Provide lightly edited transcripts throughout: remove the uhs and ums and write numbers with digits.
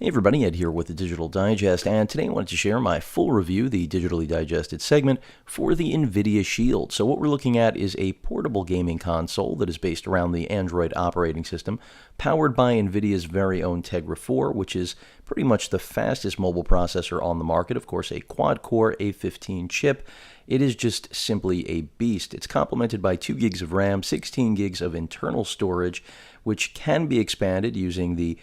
Hey everybody, Ed here with the Digital Digest, and today I wanted to share my full review, the digitally digested segment, for the Nvidia SHIELD. So what we're looking at is a portable gaming console that is based around the Android operating system, powered by Nvidia's very own Tegra 4, which is pretty much the fastest mobile processor on the market. Of course, a quad-core A15 chip. It is just simply a beast. It's complemented by 2 gigs of RAM, 16 gigs of internal storage, which can be expanded using the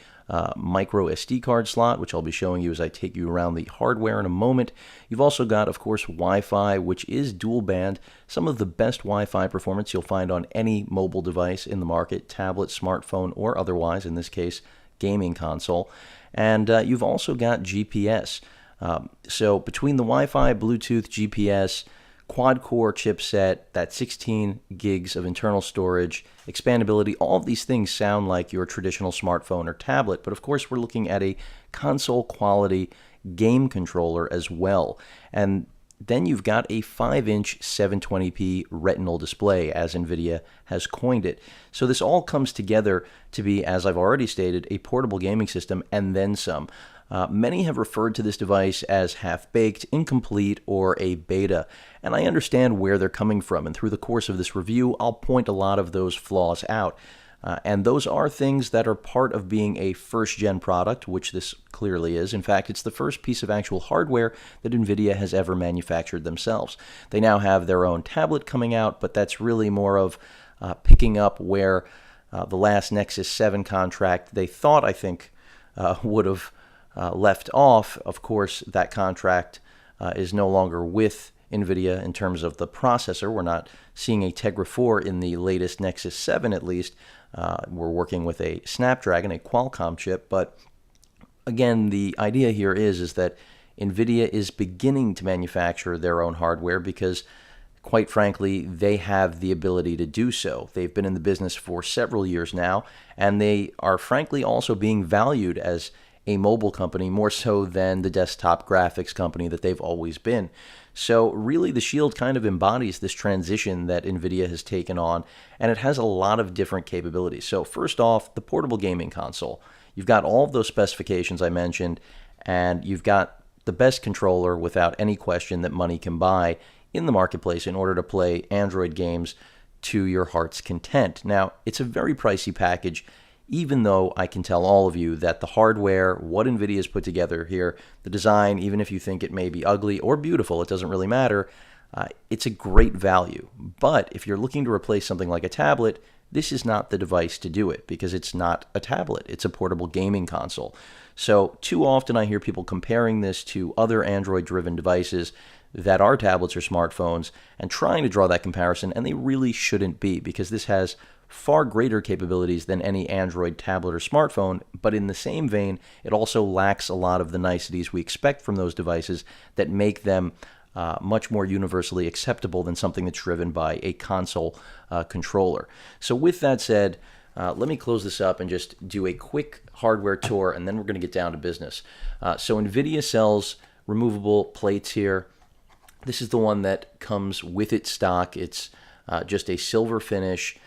micro SD card slot, which I'll be showing you as I take you around the hardware in a moment. You've also got, of course, Wi-Fi, which is dual band, some of the best Wi-Fi performance you'll find on any mobile device in the market, tablet, smartphone, or otherwise, in this case, gaming console. And you've also got GPS. So between the Wi-Fi, Bluetooth, GPS, quad-core chipset, that 16 gigs of internal storage, expandability, all of these things sound like your traditional smartphone or tablet, but of course we're looking at a console-quality game controller as well. And then you've got a 5-inch 720p retinal display, as Nvidia has coined it. So this all comes together to be, as I've already stated, a portable gaming system and then some. Many have referred to this device as half-baked, incomplete, or a beta, and I understand where they're coming from, and through the course of this review, I'll point a lot of those flaws out. And those are things that are part of being a first-gen product, which this clearly is. In fact, it's the first piece of actual hardware that Nvidia has ever manufactured themselves. They now have their own tablet coming out, but that's really more of picking up where the last Nexus 7 contract they thought, I think, would have left off. Of course, that contract is no longer with Nvidia in terms of the processor. We're not seeing a Tegra 4 in the latest Nexus 7 at least. We're working with a Snapdragon, a Qualcomm chip, but again, the idea here is that Nvidia is beginning to manufacture their own hardware because, quite frankly, they have the ability to do so. They've been in the business for several years now, and they are frankly also being valued as a mobile company more so than the desktop graphics company that they've always been. So really the SHIELD kind of embodies this transition that Nvidia has taken on, and it has a lot of different capabilities. So first off, the portable gaming console. You've got all of those specifications I mentioned, and you've got the best controller without any question that money can buy in the marketplace in order to play Android games to your heart's content. Now, it's a very pricey package, even though I can tell all of you that the hardware, what Nvidia has put together here, the design, even if you think it may be ugly or beautiful, it doesn't really matter, it's a great value. But if you're looking to replace something like a tablet, this is not the device to do it because it's not a tablet, it's a portable gaming console. So too often I hear people comparing this to other Android-driven devices that are tablets or smartphones and trying to draw that comparison, and they really shouldn't be because this has far greater capabilities than any Android tablet or smartphone, but in the same vein, it also lacks a lot of the niceties we expect from those devices that make them much more universally acceptable than something that's driven by a console controller. So with that said, let me close this up and just do a quick hardware tour, and then we're going to get down to business. So Nvidia sells removable plates here. This is the one that comes with its stock. It's just a silver finish.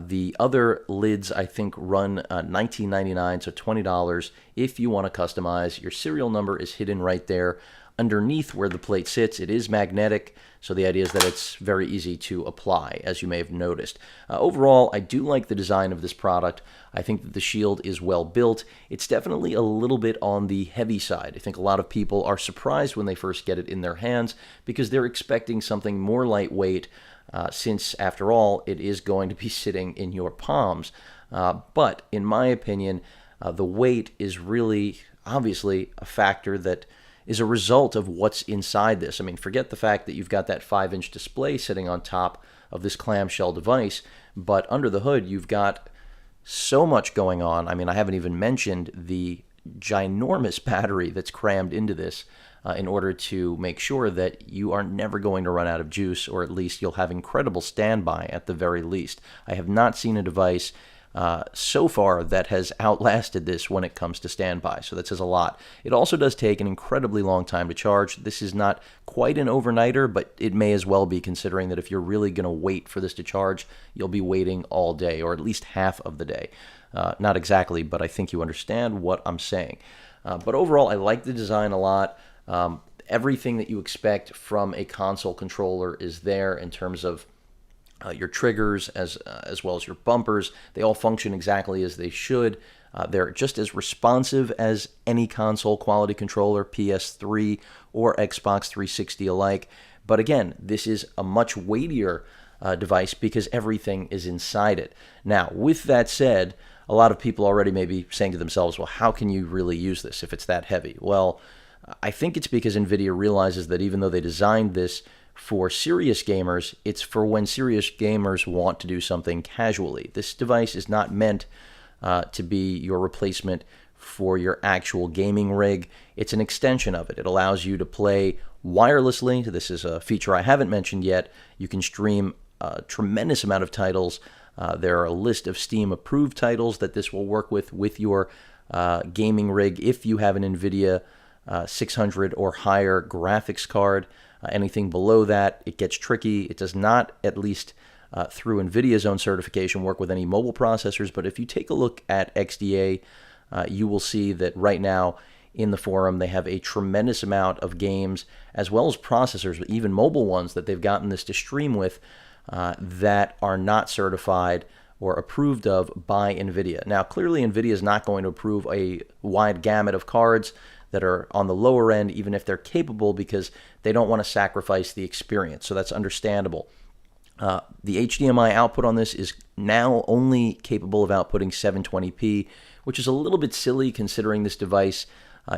The other lids, I think, run $19.99, so $20 if you want to customize. Your serial number is hidden right there underneath where the plate sits. It is magnetic, so the idea is that it's very easy to apply, as you may have noticed. Overall, I do like the design of this product. I think that the SHIELD is well built. It's definitely a little bit on the heavy side. I think a lot of people are surprised when they first get it in their hands because they're expecting something more lightweight, since, after all, it is going to be sitting in your palms. But in my opinion, the weight is really, obviously, a factor that is a result of what's inside this. I mean, forget the fact that you've got that 5-inch display sitting on top of this clamshell device, but under the hood, you've got so much going on. I mean, I haven't even mentioned the ginormous battery that's crammed into this in order to make sure that you are never going to run out of juice, or at least you'll have incredible standby at the very least. I have not seen a device so far that has outlasted this when it comes to standby, so that says a lot. It also does take an incredibly long time to charge. This is not quite an overnighter, but it may as well be, considering that if you're really going to wait for this to charge, you'll be waiting all day, or at least half of the day. Not exactly, but I think you understand what I'm saying. But overall, I like the design a lot. Everything that you expect from a console controller is there in terms of your triggers as well as your bumpers. They all function exactly as they should. They're just as responsive as any console quality controller, PS3 or Xbox 360 alike. But again, this is a much weightier device because everything is inside it. Now, with that said, a lot of people already may be saying to themselves, well, how can you really use this if it's that heavy? Well, I think it's because Nvidia realizes that even though they designed this for serious gamers, it's for when serious gamers want to do something casually. This device is not meant to be your replacement for your actual gaming rig. It's an extension of it. It allows you to play wirelessly. This is a feature I haven't mentioned yet. You can stream a tremendous amount of titles. There are a list of Steam-approved titles that this will work with your gaming rig if you have an Nvidia 600 or higher graphics card. Anything below that, it gets tricky. It does not, at least through Nvidia's own certification, work with any mobile processors. But if you take a look at XDA, you will see that right now in the forum they have a tremendous amount of games as well as processors, even mobile ones that they've gotten this to stream with that are not certified or approved of by Nvidia. Now, clearly Nvidia is not going to approve a wide gamut of cards that are on the lower end, even if they're capable, because they don't want to sacrifice the experience. So that's understandable. The HDMI output on this is now only capable of outputting 720p, which is a little bit silly considering this device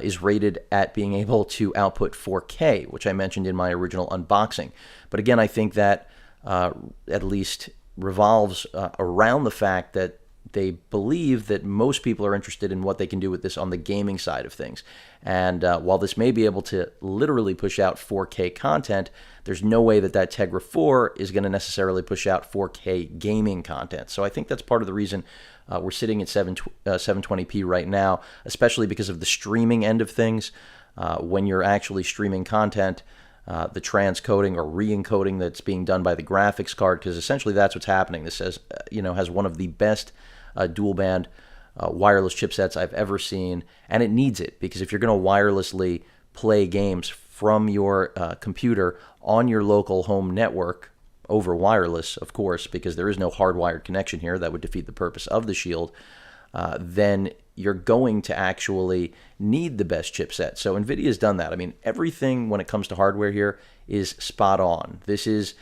is rated at being able to output 4K, which I mentioned in my original unboxing. But again, I think that at least revolves around the fact that they believe that most people are interested in what they can do with this on the gaming side of things. And while this may be able to literally push out 4K content, there's no way that that Tegra 4 is going to necessarily push out 4K gaming content. So I think that's part of the reason we're sitting at 720p right now, especially because of the streaming end of things. When you're actually streaming content, the transcoding or re-encoding that's being done by the graphics card, because essentially that's what's happening. This has one of the best dual band wireless chipsets I've ever seen, and it needs it, because if you're going to wirelessly play games from your computer on your local home network over wireless, of course, because there is no hardwired connection here, that would defeat the purpose of the Shield, then you're going to actually need the best chipset. So NVIDIA's done that. I mean, everything when it comes to hardware here is spot on. This is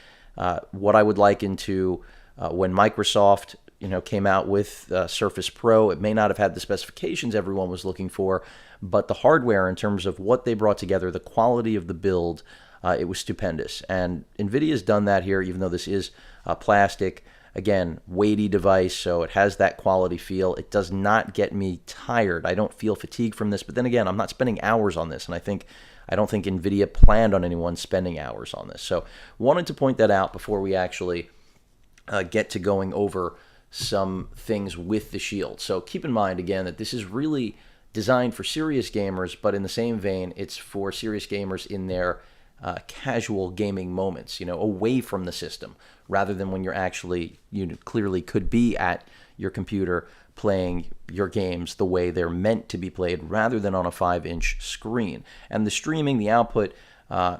what I would liken to when Microsoft came out with Surface Pro. It may not have had the specifications everyone was looking for, but the hardware in terms of what they brought together, the quality of the build, it was stupendous. And NVIDIA's done that here, even though this is plastic. Again, weighty device, so it has that quality feel. It does not get me tired. I don't feel fatigue from this, but then again, I'm not spending hours on this, and I don't think NVIDIA planned on anyone spending hours on this. So wanted to point that out before we actually get to going over some things with the Shield. So keep in mind, again, that this is really designed for serious gamers, but in the same vein, it's for serious gamers in their casual gaming moments, away from the system, rather than when you're actually, clearly could be at your computer playing your games the way they're meant to be played, rather than on a 5-inch screen. And the streaming, the output,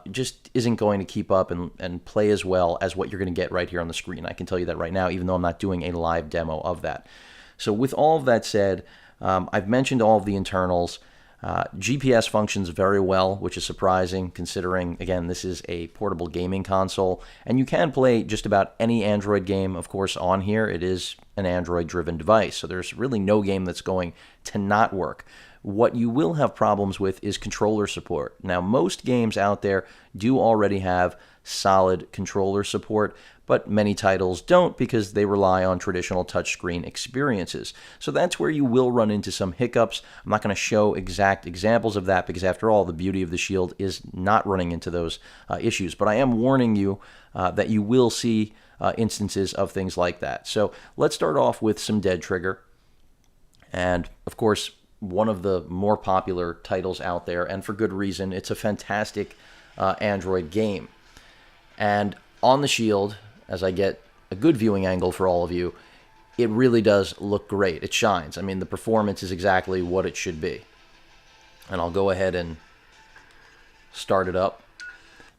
just isn't going to keep up and play as well as what you're going to get right here on the screen. I can tell you that right now, even though I'm not doing a live demo of that. So with all of that said, I've mentioned all of the internals. GPS functions very well, which is surprising considering, again, this is a portable gaming console, and you can play just about any Android game, of course, on here. It is an Android-driven device, so there's really no game that's going to not work. What you will have problems with is controller support. Now, most games out there do already have solid controller support, but many titles don't because they rely on traditional touchscreen experiences. So that's where you will run into some hiccups. I'm not going to show exact examples of that because, after all, the beauty of the Shield is not running into those issues. But I am warning you that you will see instances of things like that. So let's start off with some Dead Trigger. And, of course, one of the more popular titles out there, and for good reason. It's a fantastic Android game. And on the Shield, as I get a good viewing angle for all of you, it really does look great. It shines. I mean, the performance is exactly what it should be. And I'll go ahead and start it up.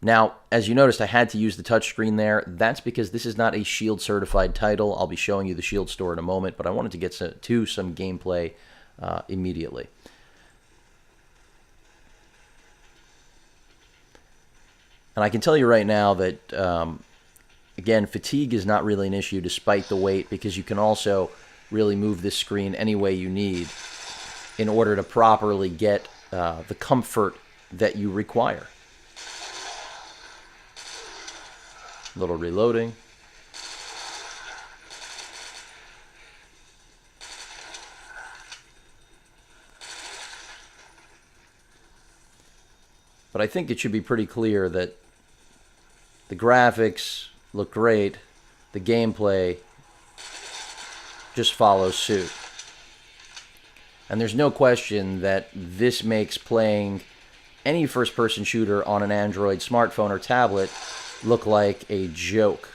Now, as you noticed, I had to use the touchscreen there. That's because this is not a Shield certified title. I'll be showing you the Shield store in a moment, but I wanted to get to some gameplay immediately. And I can tell you right now that, again, fatigue is not really an issue despite the weight, because you can also really move this screen any way you need in order to properly get the comfort that you require. Little reloading. But I think it should be pretty clear that the graphics look great, the gameplay just follows suit. And there's no question that this makes playing any first-person shooter on an Android smartphone or tablet look like a joke.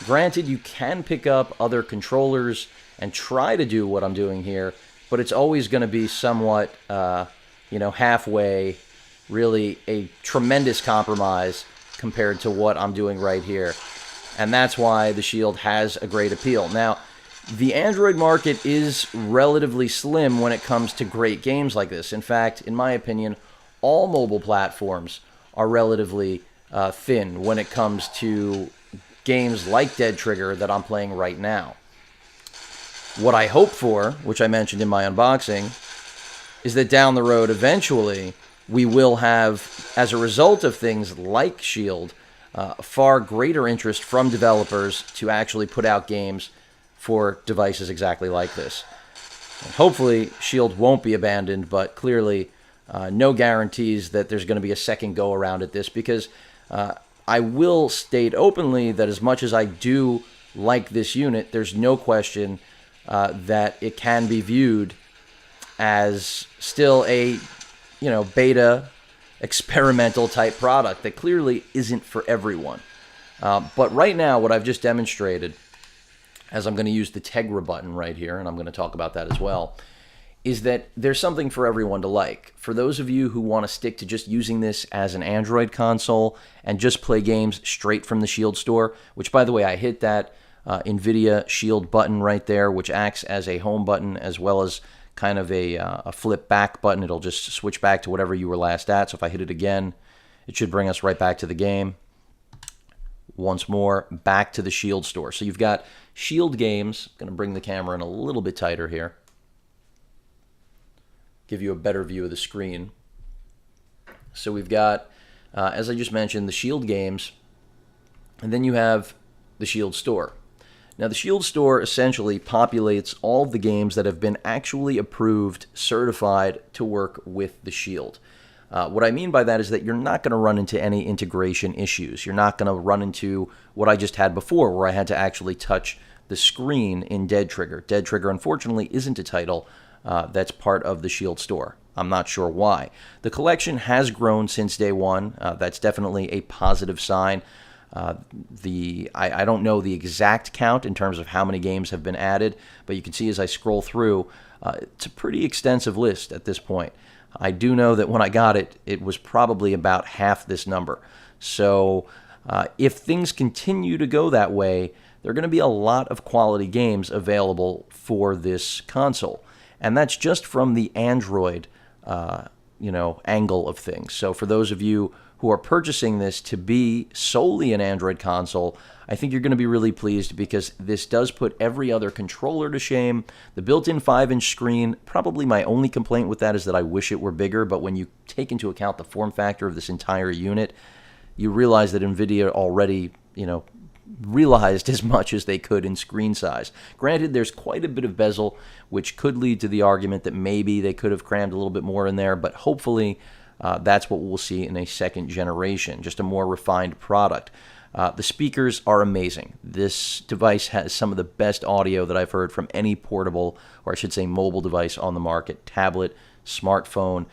Granted, you can pick up other controllers and try to do what I'm doing here, but it's always going to be somewhat, halfway, really a tremendous compromise compared to what I'm doing right here. And that's why the Shield has a great appeal. Now, the Android market is relatively slim when it comes to great games like this. In fact, in my opinion, all mobile platforms are relatively thin when it comes to games like Dead Trigger that I'm playing right now. What I hope for, which I mentioned in my unboxing, is that down the road eventually we will have, as a result of things like Shield, far greater interest from developers to actually put out games for devices exactly like this. And hopefully Shield won't be abandoned, but clearly no guarantees that there's going to be a second go around at this, because I will state openly that as much as I do like this unit, there's no question that it can be viewed as still a beta experimental type product that clearly isn't for everyone. But right now, what I've just demonstrated, as I'm going to use the Tegra button right here, and I'm going to talk about that as well, is that there's something for everyone to like. For those of you who want to stick to just using this as an Android console and just play games straight from the Shield store, which, by the way, I hit that Nvidia Shield button right there, which acts as a home button as well as kind of a flip back button. It'll just switch back to whatever you were last at. So if I hit it again, it should bring us right back to the game. Once more, back to the Shield store. So you've got Shield games. I'm going to bring the camera in a little bit tighter here, give you a better view of the screen. So we've got, as I just mentioned, the Shield games, and then you have the Shield store. Now, the Shield store essentially populates all of the games that have been actually approved, certified to work with the Shield. What I mean by that is that you're not going to run into any integration issues. You're not going to run into what I just had before, where I had to actually touch the screen in Dead Trigger. Dead Trigger, unfortunately, isn't a title that's part of the Shield store. I'm not sure why. The collection has grown since day one. That's definitely a positive sign. I don't know the exact count in terms of how many games have been added, but you can see as I scroll through, it's a pretty extensive list at this point. I do know that when I got it, it was probably about half this number. So if things continue to go that way, there are going to be a lot of quality games available for this console. And that's just from the Android, angle of things. So for those of you who are purchasing this to be solely an Android console, I think you're going to be really pleased, because this does put every other controller to shame. The built-in 5-inch screen, probably my only complaint with that is that I wish it were bigger, but when you take into account the form factor of this entire unit, you realize that Nvidia already, realized as much as they could in screen size. Granted, there's quite a bit of bezel, which could lead to the argument that maybe they could have crammed a little bit more in there, but hopefully that's what we'll see in a second generation, just a more refined product. The speakers are amazing. This device has some of the best audio that I've heard from any portable, or I should say mobile device on the market, tablet, smartphone.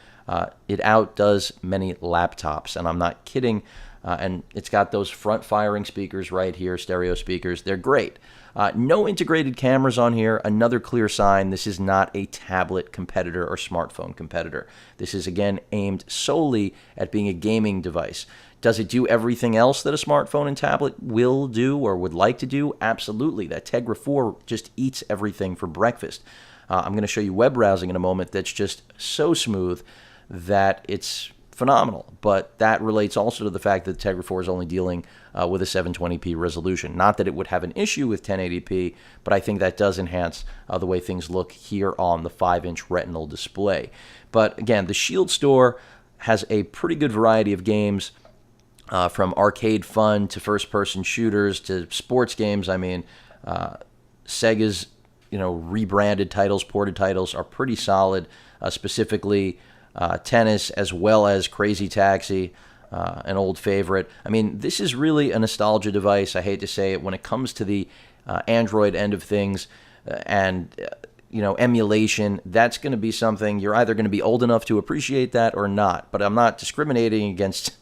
It outdoes many laptops, and I'm not kidding. And it's got those front-firing speakers right here, stereo speakers. They're great. No integrated cameras on here. Another clear sign this is not a tablet competitor or smartphone competitor. This is, again, aimed solely at being a gaming device. Does it do everything else that a smartphone and tablet will do or would like to do? Absolutely. That Tegra 4 just eats everything for breakfast. I'm going to show you web browsing in a moment that's just so smooth that it's phenomenal. But that relates also to the fact that the Tegra 4 is only dealing with a 720p resolution. Not that it would have an issue with 1080p, but I think that does enhance the way things look here on the 5-inch retinal display. But again, the Shield store has a pretty good variety of games, from arcade fun to first-person shooters to sports games. I mean, Sega's rebranded titles, ported titles are pretty solid, specifically Tennis as well as Crazy Taxi, an old favorite. I mean, this is really a nostalgia device. I hate to say it. When it comes to the Android end of things and emulation, that's going to be something you're either going to be old enough to appreciate that or not. But I'm not discriminating against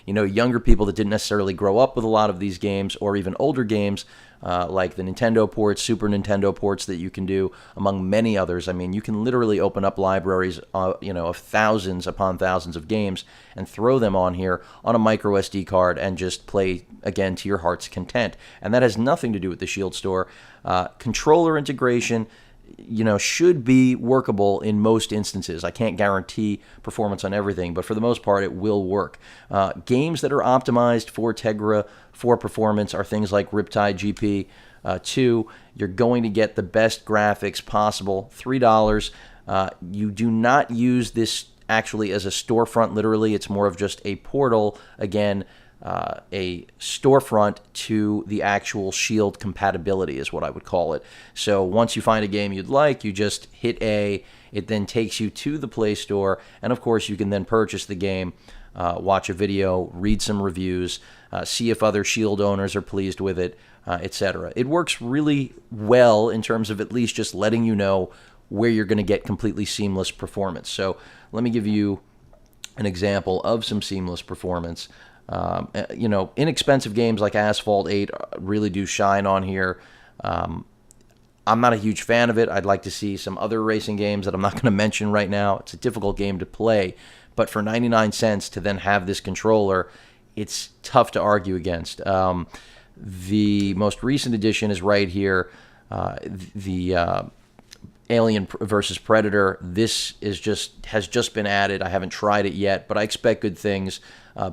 younger people that didn't necessarily grow up with a lot of these games, or even older games like the Nintendo ports, Super Nintendo ports that you can do, among many others. I mean, you can literally open up libraries, of thousands upon thousands of games and throw them on here on a micro SD card and just play, again, to your heart's content. And that has nothing to do with the Shield store. Controller integration, should be workable in most instances. I can't guarantee performance on everything, but for the most part, it will work. Games that are optimized for Tegra 4 performance are things like Riptide GP 2. You're going to get the best graphics possible. $3. You do not use this actually as a storefront, literally. It's more of just a portal, again, a storefront to the actual Shield compatibility is what I would call it. So once you find a game you'd like, you just hit A. It then takes you to the Play Store, and of course you can then purchase the game, watch a video, read some reviews, see if other Shield owners are pleased with it, etc. It works really well in terms of at least just letting you know where you're going to get completely seamless performance. So let me give you an example of some seamless performance. Inexpensive games like Asphalt 8 really do shine on here. I'm not a huge fan of it. I'd like to see some other racing games that I'm not going to mention right now. It's a difficult game to play, but for 99 cents to then have this controller, it's tough to argue against. The most recent edition is right here. The Alien versus Predator. This has just been added. I haven't tried it yet, but I expect good things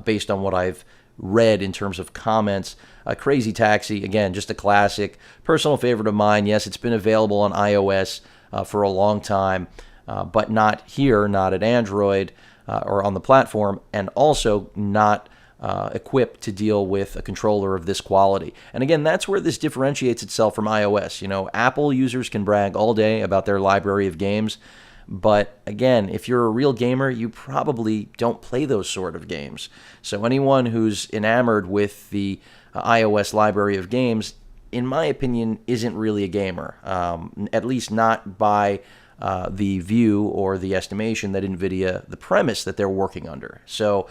based on what I've read in terms of comments. Crazy Taxi, again, just a classic, personal favorite of mine. Yes, it's been available on iOS for a long time, but not here, not at Android or on the platform, and also not equipped to deal with a controller of this quality. And again, that's where this differentiates itself from iOS. Apple users can brag all day about their library of games, but again, if you're a real gamer, you probably don't play those sort of games. So anyone who's enamored with the iOS library of games, in my opinion, isn't really a gamer, at least not by the view or the estimation that Nvidia, the premise that they're working under. So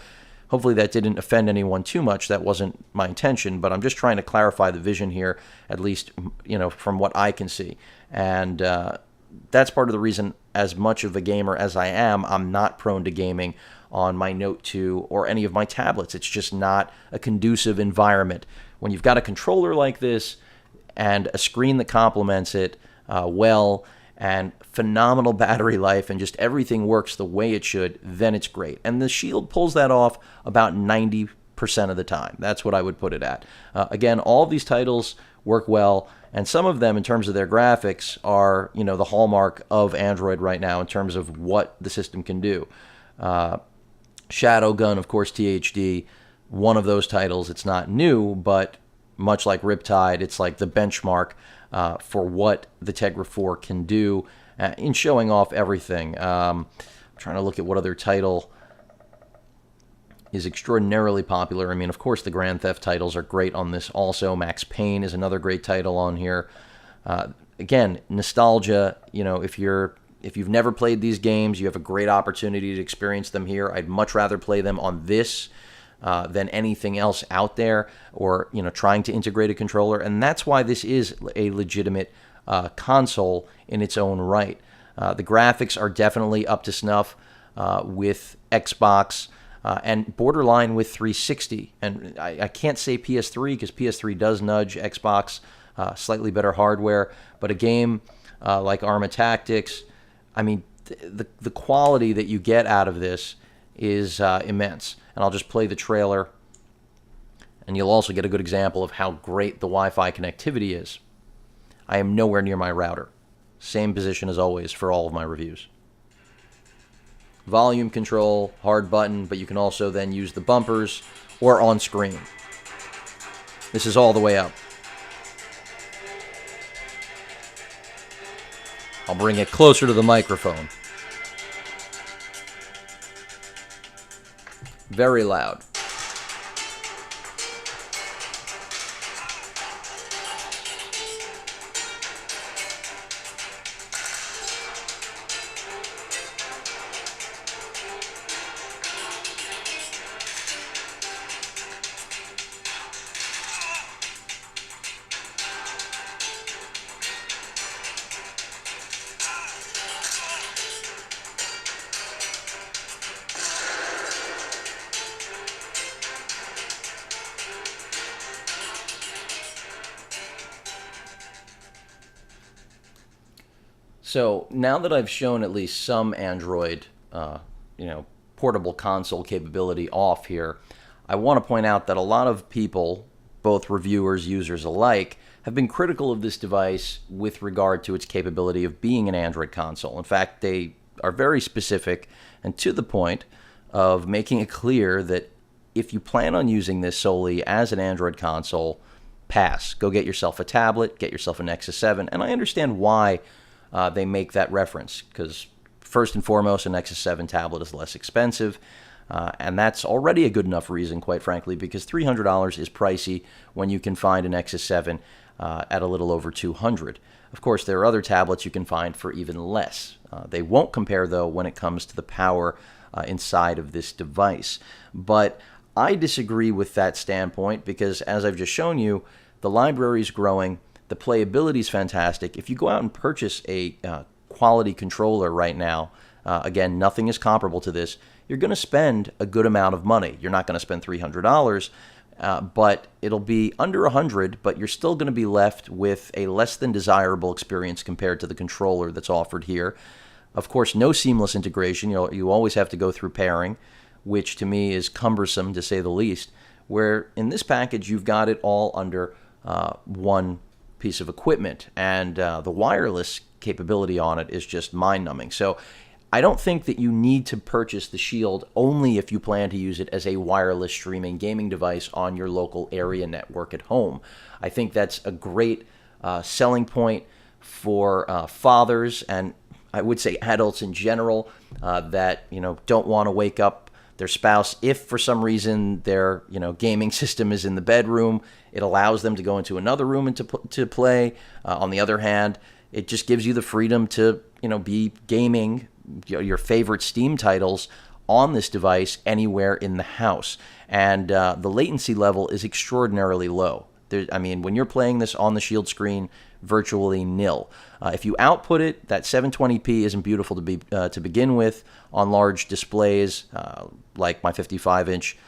hopefully that didn't offend anyone too much. That wasn't my intention, but I'm just trying to clarify the vision here, at least, from what I can see. And that's part of the reason, as much of a gamer as I am, I'm not prone to gaming on my Note 2 or any of my tablets. It's just not a conducive environment. When you've got a controller like this and a screen that complements it well, and phenomenal battery life, and just everything works the way it should, then it's great. And the Shield pulls that off about 90% of the time. That's what I would put it at. Again, all of these titles work well, and some of them, in terms of their graphics, are the hallmark of Android right now in terms of what the system can do. Shadowgun, of course, THD, one of those titles. It's not new, but much like Riptide, it's like the benchmark for what the Tegra 4 can do in showing off everything. I'm trying to look at what other title is extraordinarily popular. I mean, of course, the Grand Theft titles are great on this also. Max Payne is another great title on here. Again, nostalgia, if you've never played these games, you have a great opportunity to experience them here. I'd much rather play them on this than anything else out there, or trying to integrate a controller, and that's why this is a legitimate console in its own right. The graphics are definitely up to snuff with Xbox and borderline with 360. And I can't say PS3 because PS3 does nudge Xbox, slightly better hardware. But a game like Arma Tactics, I mean, the quality that you get out of this is immense. And I'll just play the trailer, and you'll also get a good example of how great the Wi-Fi connectivity is. I am nowhere near my router. Same position as always for all of my reviews. Volume control, hard button, but you can also then use the bumpers or on screen. This is all the way up. I'll bring it closer to the microphone. Very loud. So now that I've shown at least some Android, portable console capability off here, I want to point out that a lot of people, both reviewers, users alike, have been critical of this device with regard to its capability of being an Android console. In fact, they are very specific and to the point of making it clear that if you plan on using this solely as an Android console, pass. Go get yourself a tablet, get yourself a Nexus 7, and I understand why they make that reference, because first and foremost, a Nexus 7 tablet is less expensive, and that's already a good enough reason, quite frankly, because $300 is pricey when you can find a Nexus 7 at a little over $200. Of course, there are other tablets you can find for even less. They won't compare, though, when it comes to the power inside of this device. But I disagree with that standpoint because, as I've just shown you, the library is growing. The playability is fantastic. If you go out and purchase a quality controller right now, again, nothing is comparable to this, you're going to spend a good amount of money. You're not going to spend $300, but it'll be under $100, but you're still going to be left with a less than desirable experience compared to the controller that's offered here. Of course, no seamless integration. You always have to go through pairing, which to me is cumbersome to say the least, where in this package you've got it all under one piece of equipment, and the wireless capability on it is just mind-numbing. So I don't think that you need to purchase the Shield only if you plan to use it as a wireless streaming gaming device on your local area network at home. I think that's a great selling point for fathers, and I would say adults in general, that don't want to wake up their spouse if for some reason their gaming system is in the bedroom. It allows them to go into another room and to play. On the other hand, it just gives you the freedom to be gaming your favorite Steam titles on this device anywhere in the house. And the latency level is extraordinarily low. When you're playing this on the Shield screen, virtually nil. If you output it, that 720p isn't beautiful to begin with on large displays like my 55-inch,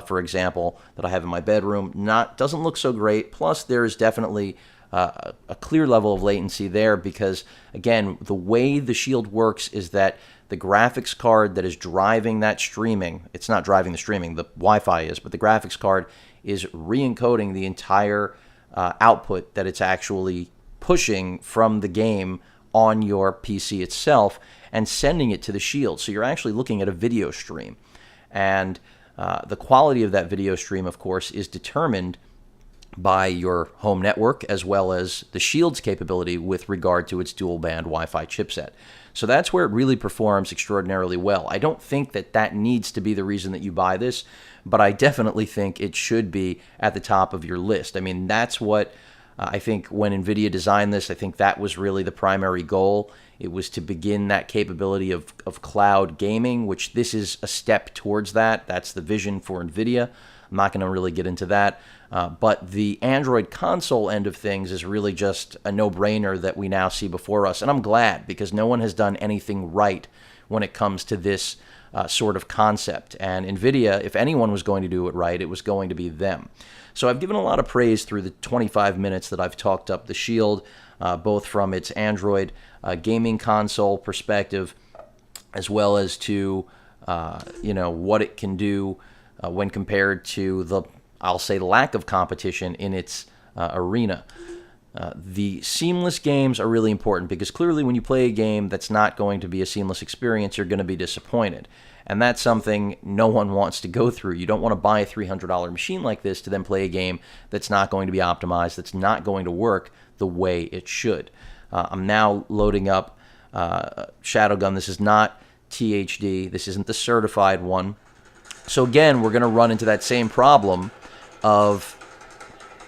for example, that I have in my bedroom. Doesn't look so great. Plus, there is definitely a clear level of latency there because, again, the way the Shield works is that the graphics card that is driving that streaming, it's not driving the streaming, the Wi-Fi is, but the graphics card is re-encoding the entire output that it's actually pushing from the game on your PC itself and sending it to the Shield. So you're actually looking at a video stream. And the quality of that video stream, of course, is determined by your home network as well as the Shield's capability with regard to its dual-band Wi-Fi chipset. So that's where it really performs extraordinarily well. I don't think that needs to be the reason that you buy this, but I definitely think it should be at the top of your list. That's what I think when Nvidia designed this, I think that was really the primary goal. It was to begin that capability of cloud gaming, which this is a step towards that. That's the vision for Nvidia. I'm not going to really get into that. But the Android console end of things is really just a no-brainer that we now see before us. And I'm glad, because no one has done anything right when it comes to this sort of concept. And Nvidia, if anyone was going to do it right, it was going to be them. So I've given a lot of praise through the 25 minutes that I've talked up the Shield, both from its Android gaming console perspective, as well as to what it can do when compared to the, I'll say, lack of competition in its arena. The seamless games are really important, because clearly when you play a game that's not going to be a seamless experience, you're going to be disappointed. And that's something no one wants to go through. You don't want to buy a $300 machine like this to then play a game that's not going to be optimized, that's not going to work the way it should. I'm now loading up Shadowgun. This is not THD. This isn't the certified one. So again, we're going to run into that same problem of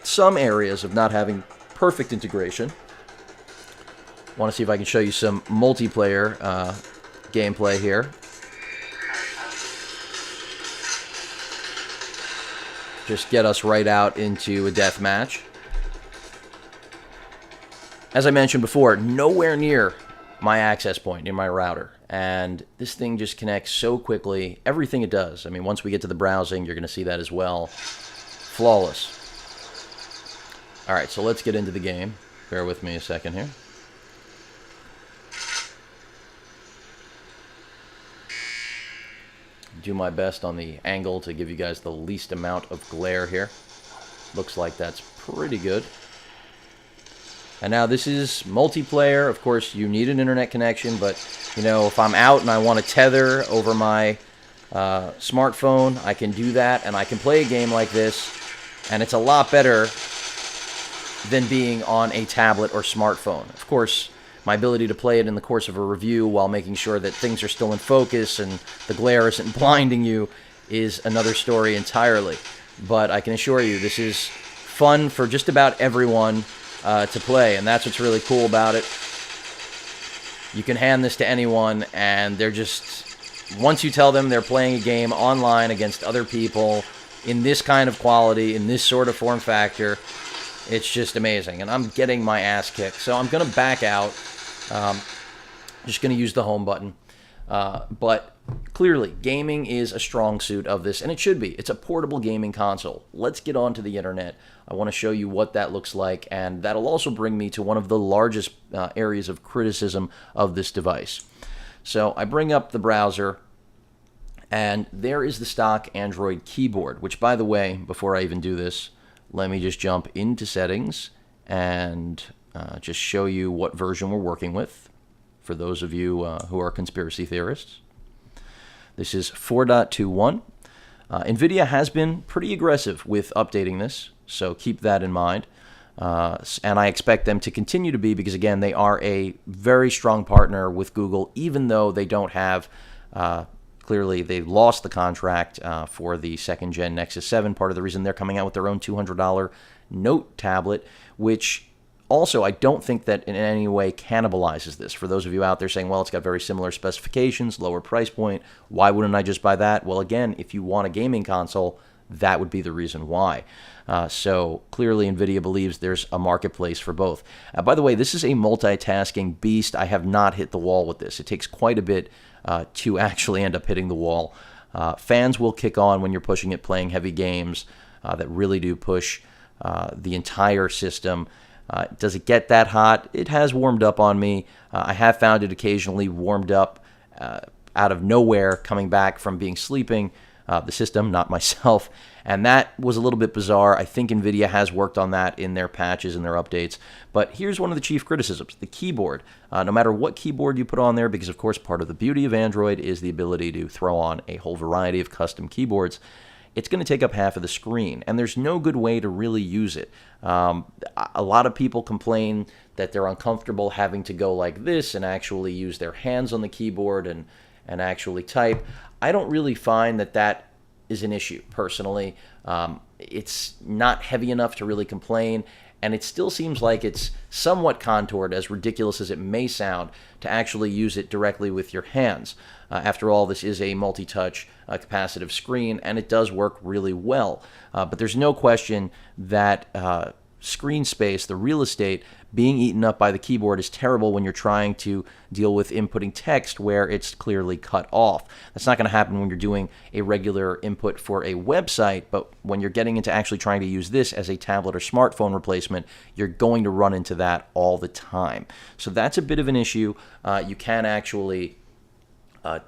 some areas of not having perfect integration. I want to see if I can show you some multiplayer gameplay here. Just get us right out into a death match. As I mentioned before, nowhere near my access point in my router. And this thing just connects so quickly. Everything it does. I mean, once we get to the browsing, you're going to see that as well. Flawless. All right, so let's get into the game. Bear with me a second here. Do my best on the angle to give you guys the least amount of glare here. Looks like that's pretty good. And now this is multiplayer. Of course, you need an internet connection, but if I'm out and I want to tether over my smartphone, I can do that, and I can play a game like this, and it's a lot better than being on a tablet or smartphone. Of course, my ability to play it in the course of a review while making sure that things are still in focus and the glare isn't blinding you is another story entirely. But I can assure you, this is fun for just about everyone to play, and that's what's really cool about it. You can hand this to anyone, and they're just, once you tell them they're playing a game online against other people in this kind of quality, in this sort of form factor, it's just amazing. And I'm getting my ass kicked, so I'm going to back out. Just going to use the home button. But clearly, gaming is a strong suit of this, and it should be. It's a portable gaming console. Let's get onto the internet. I want to show you what that looks like, and that'll also bring me to one of the largest areas of criticism of this device. So I bring up the browser, and there is the stock Android keyboard, which, by the way, before I even do this, let me just jump into settings and just show you what version we're working with for those of you who are conspiracy theorists. This is 4.21. Nvidia has been pretty aggressive with updating this, so keep that in mind. And I expect them to continue to be, because, again, they are a very strong partner with Google, even though they don't have, clearly, they lost the contract for the second-gen Nexus 7. Part of the reason they're coming out with their own $200 Note tablet, which also, I don't think that in any way cannibalizes this. For those of you out there saying, well, it's got very similar specifications, lower price point, why wouldn't I just buy that? Well, again, if you want a gaming console, that would be the reason why. So clearly, Nvidia believes there's a marketplace for both. By the way, this is a multitasking beast. I have not hit the wall with this. It takes quite a bit to actually end up hitting the wall. Fans will kick on when you're pushing it, playing heavy games that really do push the entire system. Does it get that hot? It has warmed up on me. I have found it occasionally warmed up out of nowhere, coming back from being sleeping. The system, not myself. And that was a little bit bizarre. I think Nvidia has worked on that in their patches and their updates. But here's one of the chief criticisms, the keyboard. No matter what keyboard you put on there, because of course part of the beauty of Android is the ability to throw on a whole variety of custom keyboards, it's going to take up half of the screen, and there's no good way to really use it. A lot of people complain that they're uncomfortable having to go like this and actually use their hands on the keyboard and actually type. I don't really find that that is an issue, personally. It's not heavy enough to really complain, and it still seems like it's somewhat contoured, as ridiculous as it may sound, to actually use it directly with your hands. After all, this is a multi-touch capacitive screen, and it does work really well. But there's no question that screen space, the real estate, being eaten up by the keyboard is terrible when you're trying to deal with inputting text where it's clearly cut off. That's not going to happen when you're doing a regular input for a website, but when you're getting into actually trying to use this as a tablet or smartphone replacement, you're going to run into that all the time. So that's a bit of an issue. You can actually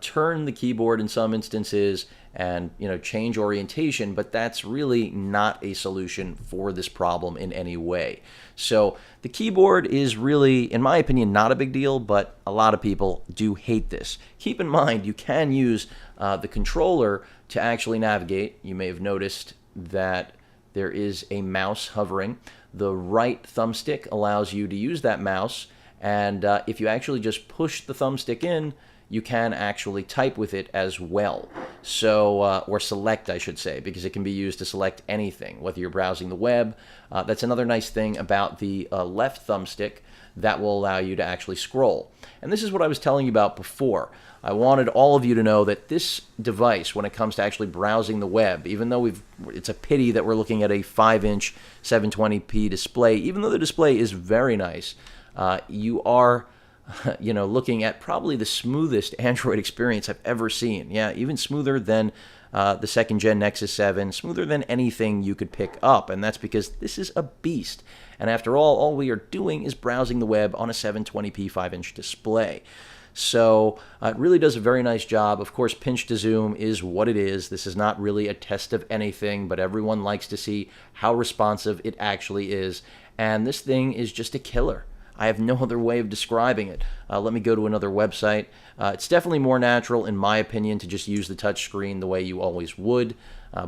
turn the keyboard in some instances and change orientation, but that's really not a solution for this problem in any way. So the keyboard is really, in my opinion, not a big deal, but a lot of people do hate this. Keep in mind, you can use the controller to actually navigate. You may have noticed that there is a mouse hovering. The right thumbstick allows you to use that mouse, and if you actually just push the thumbstick in, you can actually type with it as well. So, or select, I should say, because it can be used to select anything, whether you're browsing the web. That's another nice thing about the left thumbstick that will allow you to actually scroll. And this is what I was telling you about before. I wanted all of you to know that this device, when it comes to actually browsing the web, even though it's a pity that we're looking at a 5-inch 720p display, even though the display is very nice, you are looking at probably the smoothest Android experience I've ever seen. Yeah, even smoother than the second-gen Nexus 7, smoother than anything you could pick up, and that's because this is a beast. And after all we are doing is browsing the web on a 720p 5-inch display. So it really does a very nice job. Of course, pinch to zoom is what it is. This is not really a test of anything, but everyone likes to see how responsive it actually is, and this thing is just a killer. I have no other way of describing it. Let me go to another website. It's definitely more natural, in my opinion, to just use the touch screen the way you always would,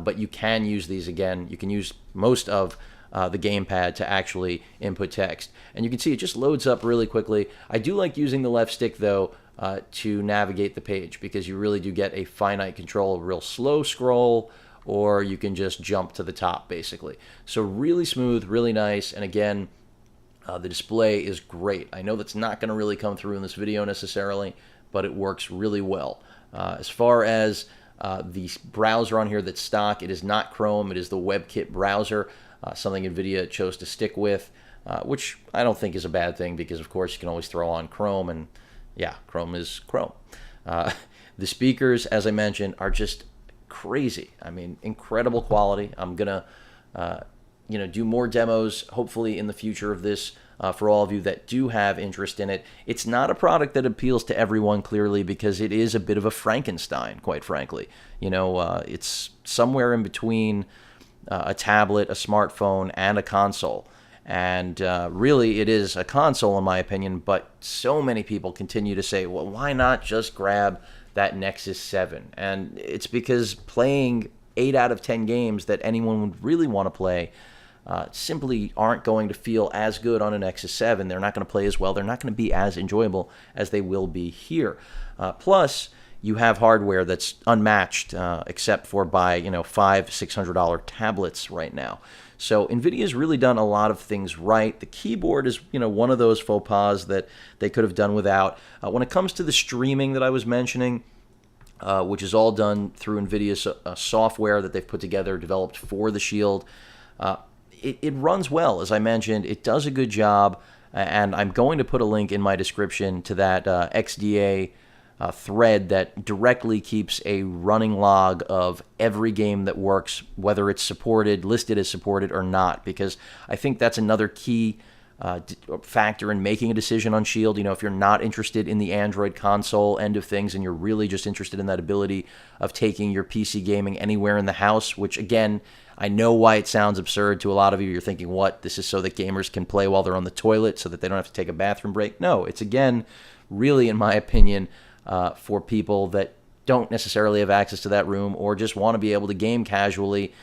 but you can use these again. You can use most of the gamepad to actually input text. And you can see it just loads up really quickly. I do like using the left stick, though, to navigate the page, because you really do get a finite control, a real slow scroll, or you can just jump to the top, basically. So really smooth, really nice, and again, the display is great. I know that's not going to really come through in this video necessarily, but it works really well. As far as the browser on here that's stock, it is not Chrome, it is the WebKit browser, something Nvidia chose to stick with, which I don't think is a bad thing, because of course you can always throw on Chrome, and yeah, Chrome is Chrome. The speakers, as I mentioned, are just crazy. I mean, incredible quality. I'm gonna do more demos hopefully in the future of this for all of you that do have interest in it. It's not a product that appeals to everyone, clearly, because it is a bit of a Frankenstein, quite frankly. It's somewhere in between a tablet, a smartphone, and a console. And really, it is a console, in my opinion, but so many people continue to say, well, why not just grab that Nexus 7? And it's because playing 8 out of 10 games that anyone would really want to play simply aren't going to feel as good on a Nexus 7. They're not going to play as well. They're not going to be as enjoyable as they will be here. Plus, you have hardware that's unmatched, except for by $500-600 tablets right now. So NVIDIA's really done a lot of things right. The keyboard is one of those faux pas that they could have done without. When it comes to the streaming that I was mentioning, which is all done through NVIDIA's software that they've put together, developed for the Shield, it runs well. As I mentioned, it does a good job, and I'm going to put a link in my description to that XDA thread that directly keeps a running log of every game that works, whether it's supported, listed as supported or not, because I think that's another key factor in making a decision on Shield. If you're not interested in the Android console end of things and you're really just interested in that ability of taking your PC gaming anywhere in the house, which again, I know why it sounds absurd to a lot of you. You're thinking, what? This is so that gamers can play while they're on the toilet so that they don't have to take a bathroom break? No, it's again, really, in my opinion, for people that don't necessarily have access to that room or just want to be able to game casually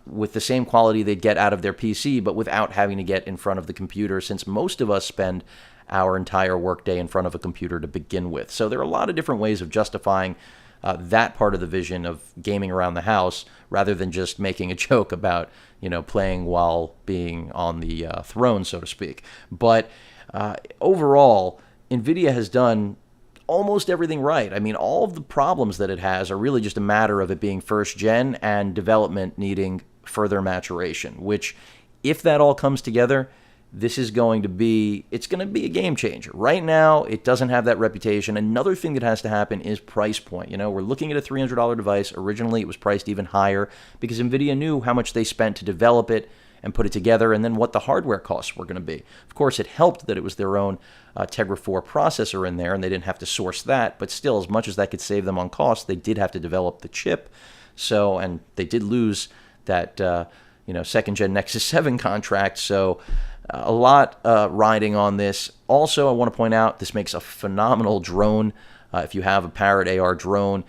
with the same quality they'd get out of their PC, but without having to get in front of the computer, since most of us spend our entire workday in front of a computer to begin with. So there are a lot of different ways of justifying that part of the vision of gaming around the house, rather than just making a joke about, playing while being on the throne, so to speak. But overall, NVIDIA has done almost everything right. I mean, all of the problems that it has are really just a matter of it being first gen and development needing further maturation, which, if that all comes together, this is going to be, it's going to be a game changer. Right now, it doesn't have that reputation. Another thing that has to happen is price point. We're looking at a $300 device. Originally, it was priced even higher because NVIDIA knew how much they spent to develop it and put it together, and then what the hardware costs were going to be. Of course, it helped that it was their own Tegra 4 processor in there, and they didn't have to source that, but still, as much as that could save them on cost, they did have to develop the chip. So, and they did lose that, second-gen Nexus 7 contract, so a lot riding on this. Also, I want to point out, this makes a phenomenal drone. If you have a Parrot AR drone,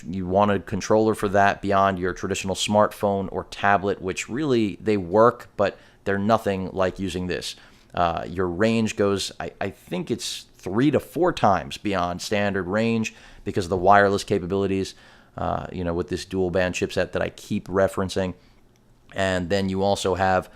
you want a controller for that beyond your traditional smartphone or tablet, which really, they work, but they're nothing like using this. Your range goes, I think it's 3 to 4 times beyond standard range because of the wireless capabilities, with this dual band chipset that I keep referencing. And then you also have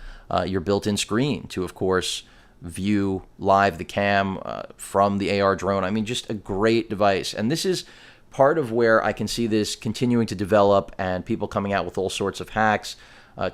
your built-in screen to, of course, view live the cam from the AR drone. I mean, just a great device. And this is part of where I can see this continuing to develop and people coming out with all sorts of hacks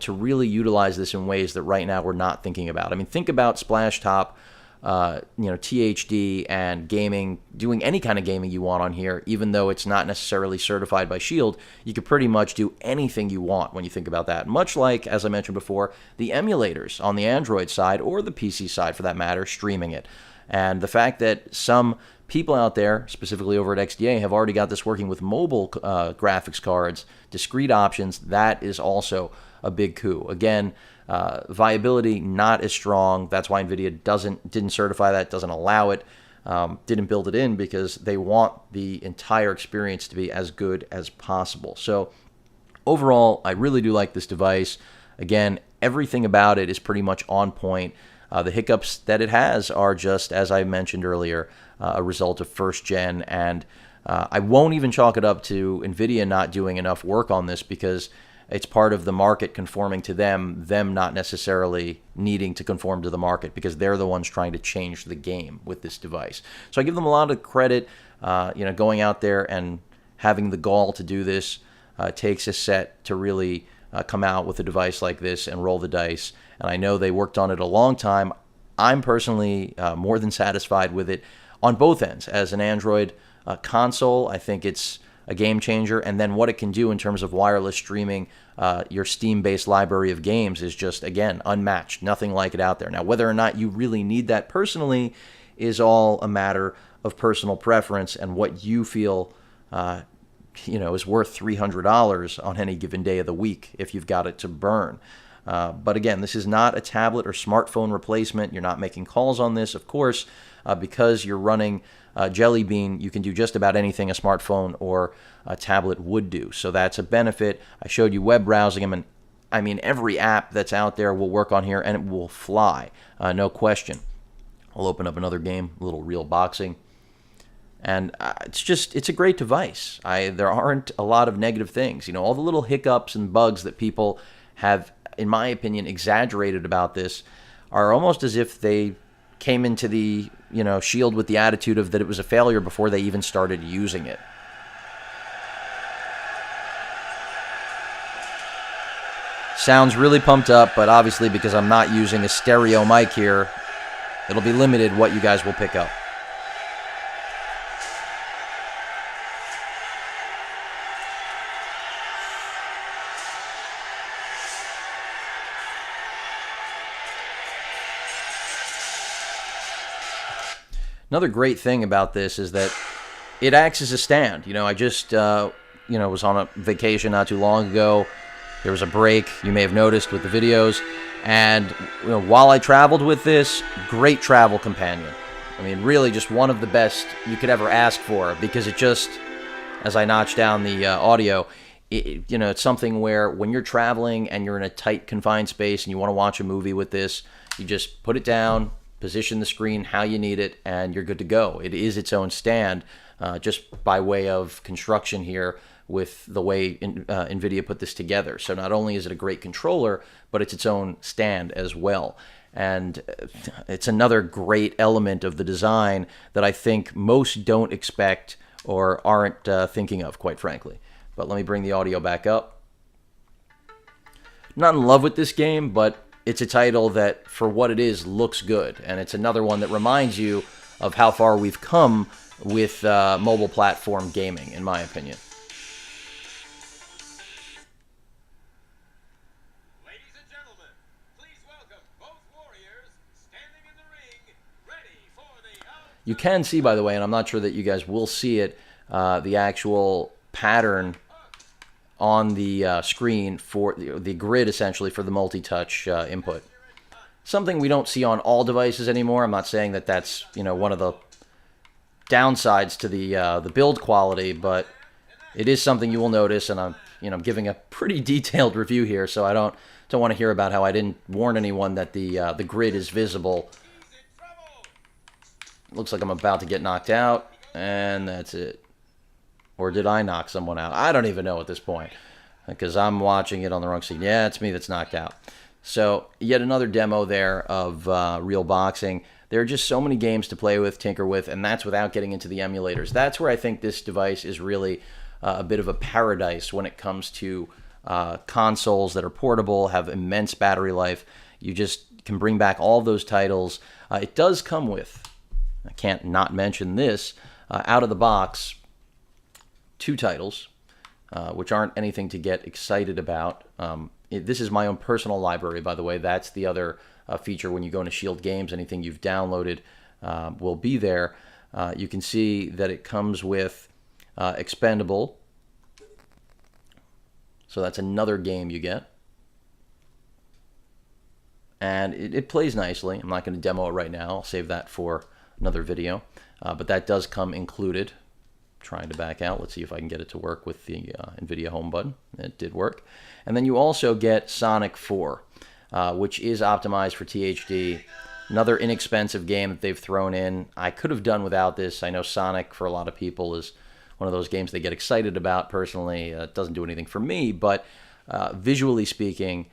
to really utilize this in ways that right now we're not thinking about. I mean, think about Splash Top, THD and gaming, doing any kind of gaming you want on here, even though it's not necessarily certified by SHIELD. You could pretty much do anything you want when you think about that. Much like, as I mentioned before, the emulators on the Android side, or the PC side for that matter, streaming it. And the fact that some people out there, specifically over at XDA, have already got this working with mobile graphics cards, discrete options, that is also a big coup. Again, viability not as strong. That's why NVIDIA didn't certify that, doesn't allow it, didn't build it in, because they want the entire experience to be as good as possible. So overall, I really do like this device. Again, everything about it is pretty much on point. The hiccups that it has are just, as I mentioned earlier, a result of first gen, and I won't even chalk it up to NVIDIA not doing enough work on this, because it's part of the market conforming to them not necessarily needing to conform to the market, because they're the ones trying to change the game with this device. So I give them a lot of credit. Going out there and having the gall to do this takes a set to really come out with a device like this and roll the dice. And I know they worked on it a long time. I'm personally more than satisfied with it on both ends. As an Android console, I think it's a game changer, and then what it can do in terms of wireless streaming, your Steam-based library of games is just, again, unmatched. Nothing like it out there. Now, whether or not you really need that personally is all a matter of personal preference and what you feel is worth $300 on any given day of the week if you've got it to burn. But again, this is not a tablet or smartphone replacement. You're not making calls on this, of course, because you're running Jelly Bean. You can do just about anything a smartphone or a tablet would do. So that's a benefit. I showed you web browsing. I mean, every app that's out there will work on here, and it will fly, no question. I'll open up another game, a little Real Boxing. And it's a great device. There aren't a lot of negative things. All the little hiccups and bugs that people have, in my opinion, exaggerated about this are almost as if they came into the SHIELD with the attitude of that it was a failure before they even started using it. Sounds really pumped up, but obviously because I'm not using a stereo mic here, it'll be limited what you guys will pick up. Another great thing about this is that it acts as a stand. I just, was on a vacation not too long ago. There was a break, you may have noticed, with the videos. And while I traveled with this, great travel companion. I mean, really just one of the best you could ever ask for, because it just, as I notch down the audio, it's something where when you're traveling and you're in a tight, confined space and you want to watch a movie with this, you just put it down, position the screen how you need it, and you're good to go. It is its own stand, just by way of construction here with the way Nvidia put this together. So not only is it a great controller, but it's its own stand as well. And it's another great element of the design that I think most don't expect or aren't thinking of, quite frankly. But let me bring the audio back up. Not in love with this game, but it's a title that, for what it is, looks good. And it's another one that reminds you of how far we've come with mobile platform gaming, in my opinion. Ladies and gentlemen, please welcome both warriors standing in the ring, ready for the You can see, by the way, and I'm not sure that you guys will see it, the actual pattern on the screen for the grid, essentially, for the multi-touch input. Something we don't see on all devices anymore. I'm not saying that that's, one of the downsides to the build quality, but it is something you will notice, and I'm giving a pretty detailed review here, so I don't want to hear about how I didn't warn anyone that the grid is visible. Looks like I'm about to get knocked out, and that's it. Or did I knock someone out? I don't even know at this point, because I'm watching it on the wrong scene. Yeah, it's me that's knocked out. So yet another demo there of real boxing. There are just so many games to play with, tinker with, and that's without getting into the emulators. That's where I think this device is really a bit of a paradise when it comes to consoles that are portable, have immense battery life. You just can bring back all those titles. It does come with, I can't not mention this, out of the box, 2 titles, which aren't anything to get excited about. This is my own personal library, by the way. That's the other feature when you go into Shield Games. Anything you've downloaded will be there. You can see that it comes with Expendable. So that's another game you get. And it plays nicely. I'm not going to demo it right now. I'll save that for another video. But that does come included. Trying to back out. Let's see if I can get it to work with the Nvidia home button. It did work. And then you also get Sonic 4, which is optimized for THD. Another inexpensive game that they've thrown in. I could have done without this. I know Sonic, for a lot of people, is one of those games they get excited about. Personally, it doesn't do anything for me, but visually speaking,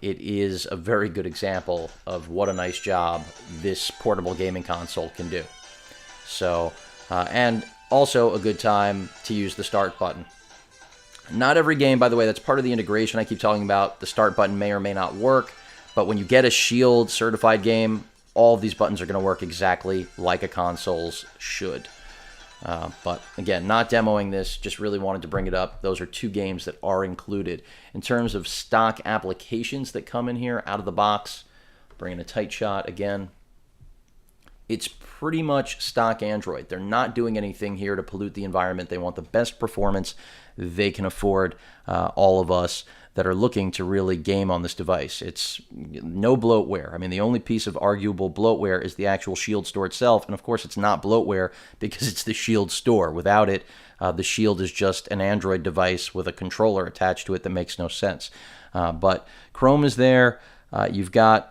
it is a very good example of what a nice job this portable gaming console can do. So, and also a good time to use the start button. Not every game, by the way, that's part of the integration I keep talking about. The start button may or may not work, but when you get a Shield certified game, all of these buttons are going to work exactly like a console's should. But again, not demoing this, just really wanted to bring it up. Those are 2 games that are included. In terms of stock applications that come in here out of the box, bring in a tight shot again. It's pretty much stock Android. They're not doing anything here to pollute the environment. They want the best performance they can afford, all of us that are looking to really game on this device. It's no bloatware. I mean, the only piece of arguable bloatware is the actual Shield store itself, and of course it's not bloatware because it's the Shield store. Without it, the Shield is just an Android device with a controller attached to it that makes no sense. But Chrome is there. You've got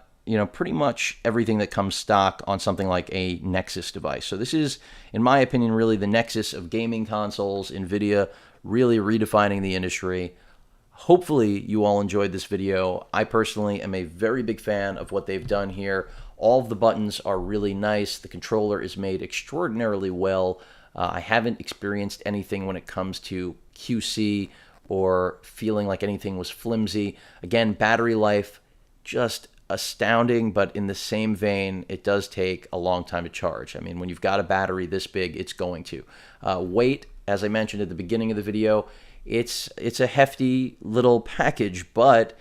pretty much everything that comes stock on something like a Nexus device. So this is, in my opinion, really the Nexus of gaming consoles. Nvidia really redefining the industry. Hopefully you all enjoyed this video. I personally am a very big fan of what they've done here. All of the buttons are really nice. The controller is made extraordinarily well. I haven't experienced anything when it comes to QC or feeling like anything was flimsy. Again, battery life, just astounding, but in the same vein, it does take a long time to charge. I mean, when you've got a battery this big, it's going to. Weight, as I mentioned at the beginning of the video, it's a hefty little package, but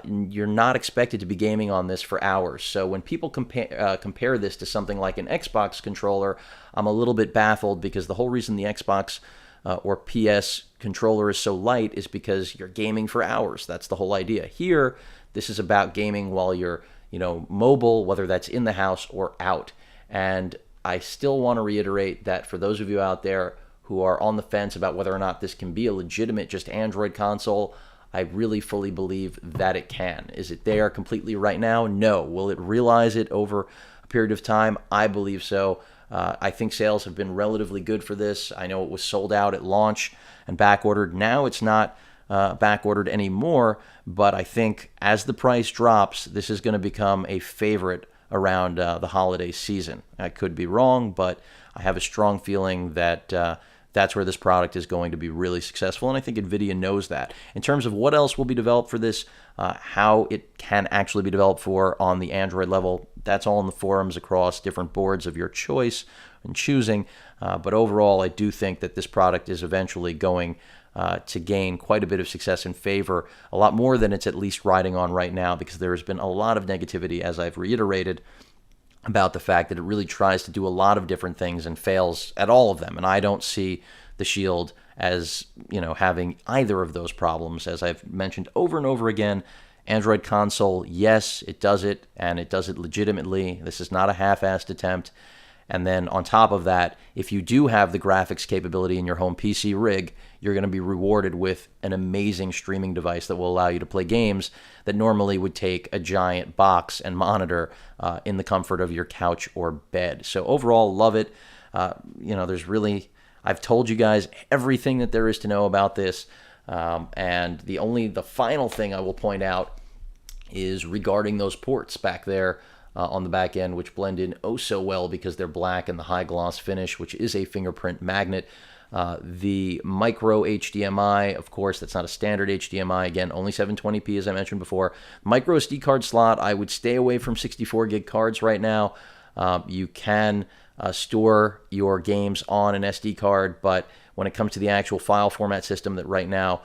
you're not expected to be gaming on this for hours. So when people compare this to something like an Xbox controller, I'm a little bit baffled, because the whole reason the Xbox or PS controller is so light is because you're gaming for hours. That's the whole idea. Here, this is about gaming while you're, mobile, whether that's in the house or out. And I still want to reiterate that for those of you out there who are on the fence about whether or not this can be a legitimate just Android console, I really fully believe that it can. Is it there completely right now? No. Will it realize it over a period of time? I believe so. I think sales have been relatively good for this. I know it was sold out at launch and back ordered. Now it's not back ordered anymore, but I think as the price drops, this is going to become a favorite around the holiday season. I could be wrong, but I have a strong feeling that that's where this product is going to be really successful, and I think Nvidia knows that. In terms of what else will be developed for this, how it can actually be developed for on the Android level, that's all in the forums across different boards of your choice and choosing. But overall, I do think that this product is eventually going to gain quite a bit of success and favor, a lot more than it's at least riding on right now, because there has been a lot of negativity, as I've reiterated, about the fact that it really tries to do a lot of different things and fails at all of them. And I don't see the Shield as, having either of those problems. As I've mentioned over and over again, Android console, yes, it does it, and it does it legitimately. This is not a half-assed attempt. And then on top of that, if you do have the graphics capability in your home PC rig, you're going to be rewarded with an amazing streaming device that will allow you to play games that normally would take a giant box and monitor in the comfort of your couch or bed. So overall, love it. I've told you guys everything that there is to know about this. And the final thing I will point out is regarding those ports back there on the back end, which blend in oh so well because they're black and the high gloss finish, which is a fingerprint magnet. The micro HDMI, of course, that's not a standard HDMI. Again, only 720p, as I mentioned before. Micro SD card slot, I would stay away from 64 gig cards right now. You can store your games on an SD card, but when it comes to the actual file format system that right now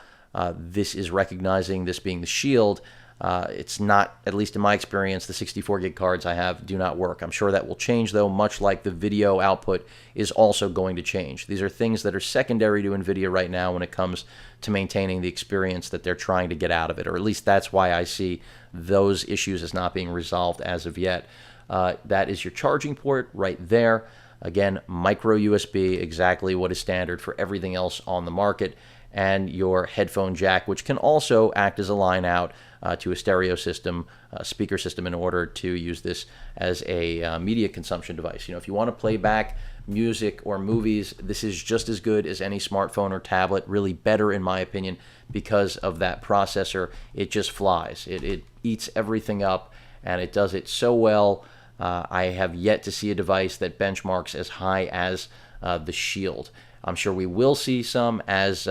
this is recognizing, this being the Shield, it's not, at least in my experience, the 64 gig cards I have do not work. I'm sure that will change, though, much like the video output is also going to change. These are things that are secondary to Nvidia right now when it comes to maintaining the experience that they're trying to get out of it, or at least that's why I see those issues as not being resolved as of yet. That is your charging port right there. Again, micro USB, exactly what is standard for everything else on the market, and your headphone jack, which can also act as a line out to a stereo system, speaker system, in order to use this as a media consumption device. If you want to play back music or movies, this is just as good as any smartphone or tablet, really better in my opinion, because of that processor. It just flies. It eats everything up, and it does it so well. I have yet to see a device that benchmarks as high as the Shield. I'm sure we will see some as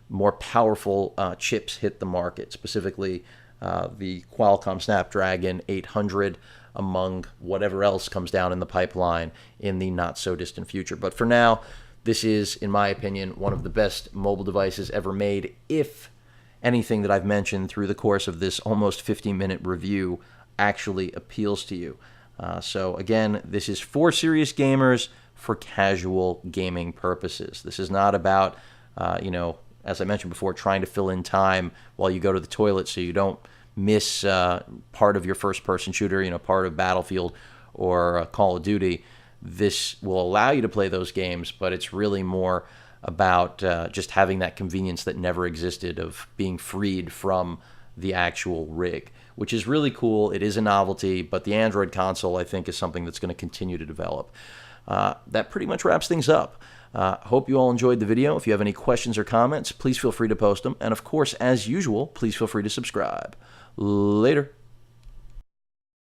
more powerful chips hit the market, specifically the Qualcomm Snapdragon 800, among whatever else comes down in the pipeline in the not-so-distant future. But for now, this is, in my opinion, one of the best mobile devices ever made, if anything that I've mentioned through the course of this almost 50-minute review actually appeals to you. So again, this is for serious gamers, for casual gaming purposes. This is not about, as I mentioned before, trying to fill in time while you go to the toilet so you don't miss part of your first-person shooter, part of Battlefield or Call of Duty. This will allow you to play those games, but it's really more about just having that convenience that never existed of being freed from the actual rig, which is really cool. It is a novelty, but the Android console, I think, is something that's going to continue to develop. That pretty much wraps things up. Hope you all enjoyed the video. If you have any questions or comments, please feel free to post them. And of course, as usual, please feel free to subscribe. Later.